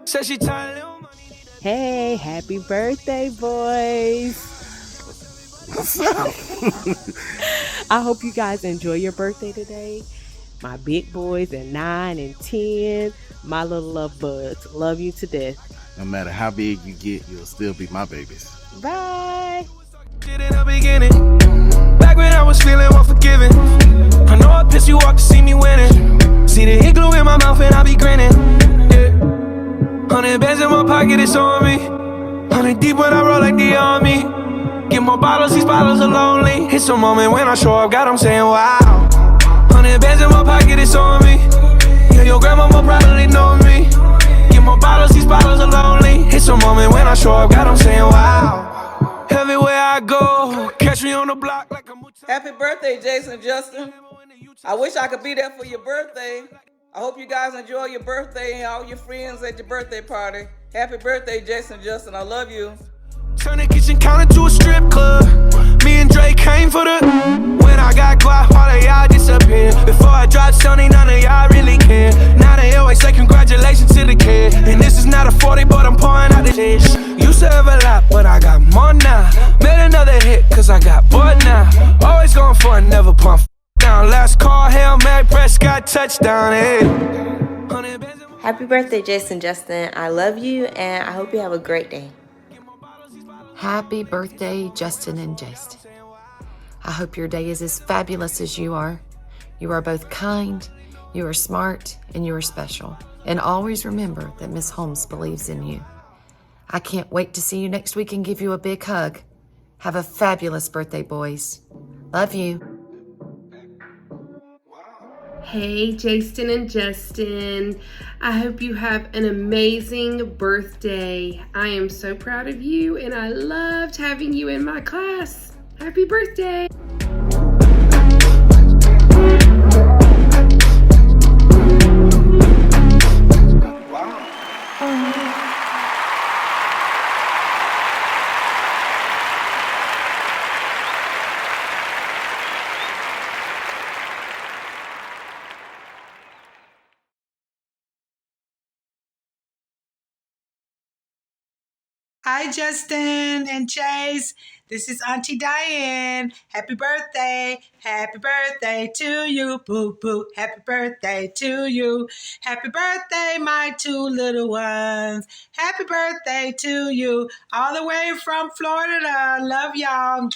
Said she tired of money. Hey, happy birthday, boys. What's up? I hope you guys enjoy your birthday today. My big boys at 9 and 10, my little love buds. Love you to death. No matter how big you get, you'll still be my babies. Bye. Shit in the beginning. Back when I was feeling unforgiving. I know I pissed you off to see me winning. See the hit glue in my mouth and I be grinning. Yeah. 100 bands in my pocket, it's on me. 100 deep when I roll like the army. Get more bottles, these bottles are lonely. It's a moment when I show up, God, I'm saying wow. 100 bands in my pocket, it's on me. Yeah, your grandma will probably know me. Get more bottles, these bottles are lonely. It's a moment when I show up, God, I'm saying wow. Everywhere I go, catch me on the block like a Happy birthday, Jason Justin. I wish I could be there for your birthday. I hope you guys enjoy your birthday and all your friends at your birthday party. Happy birthday, Jason Justin. I love you. Turn the kitchen counter to a strip club. Me and Drake came for the. When I got quiet, all of y'all disappeared. Before I dropped Sony, none of y'all really care. Now they always say congratulations to the kid. And this is not a 40, but I'm pouring out the dish. Used to have a lot, but I got more now. Made another hit, cause I got bored now. Always going for it, never pump down. Last call, Hail Mary, Prescott, touchdown, hey. Happy birthday, Jason Justin. I love you, and I hope you have a great day. Happy birthday, Justin and Jason. I hope your day is as fabulous as you are. You are both kind, you are smart, and you are special. And always remember that Miss Holmes believes in you. I can't wait to see you next week and give you a big hug. Have a fabulous birthday, boys. Love you. Hey, Jason and Justin. I hope you have an amazing birthday. I am so proud of you, and I loved having you in my class. Happy birthday. Hi, Justin and Chase. This is Auntie Diane. Happy birthday. Happy birthday to you. Boo, boo. Happy birthday to you. Happy birthday, my two little ones. Happy birthday to you. All the way from Florida. Love y'all.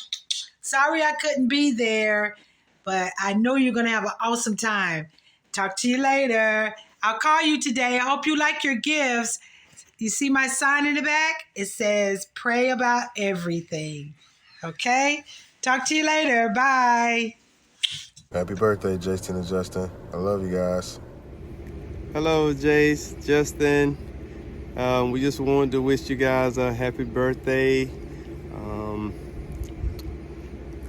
Sorry I couldn't be there, but I know you're going to have an awesome time. Talk to you later. I'll call you today. I hope you like your gifts. You see my sign in the back? It says, pray about everything. Okay? Talk to you later. Bye. Happy birthday, Jason and Justin. I love you guys. Hello, Jace, Justin. We just wanted to wish you guys a happy birthday.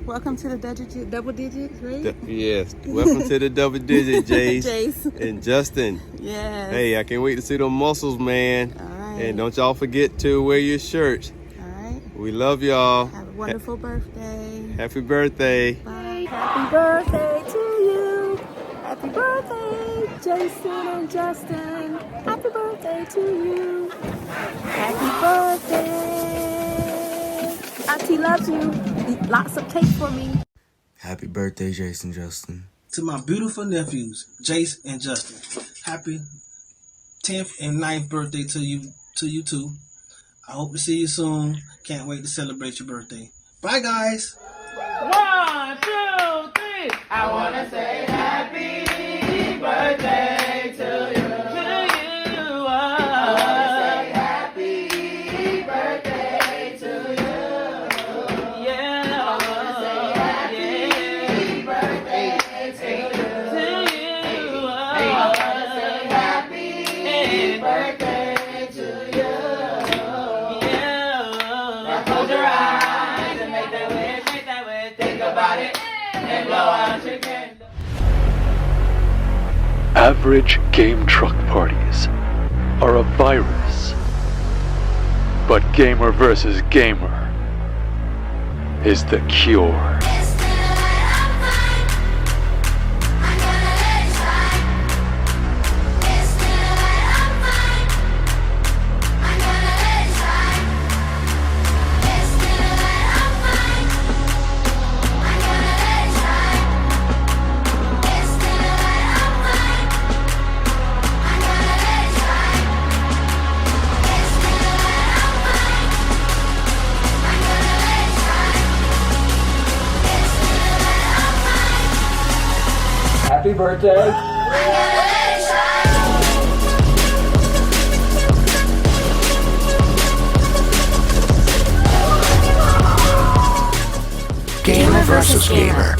Welcome to the double digits, right? Yes, welcome to the double digit, Jace. Jace. And Justin. Yes. Hey, I can't wait to see those muscles, man. All right. And don't y'all forget to wear your shirts. All right. We love y'all. Have a wonderful birthday. Happy birthday. Bye. Happy birthday to you. Happy birthday, Jason and Justin. Happy birthday to you. Happy birthday. Auntie loves you. Eat lots of cake for me. Happy birthday, Jason Justin. To my beautiful nephews, Jace and Justin. Happy 10th and 9th birthday to you too. I hope to see you soon. Can't wait to celebrate your birthday. Bye, guys. 1, 2, 3. I want to say happy birthday to you. Average game truck parties are a virus, but gamer versus gamer is the cure. Happy birthday. Gamer versus gamer.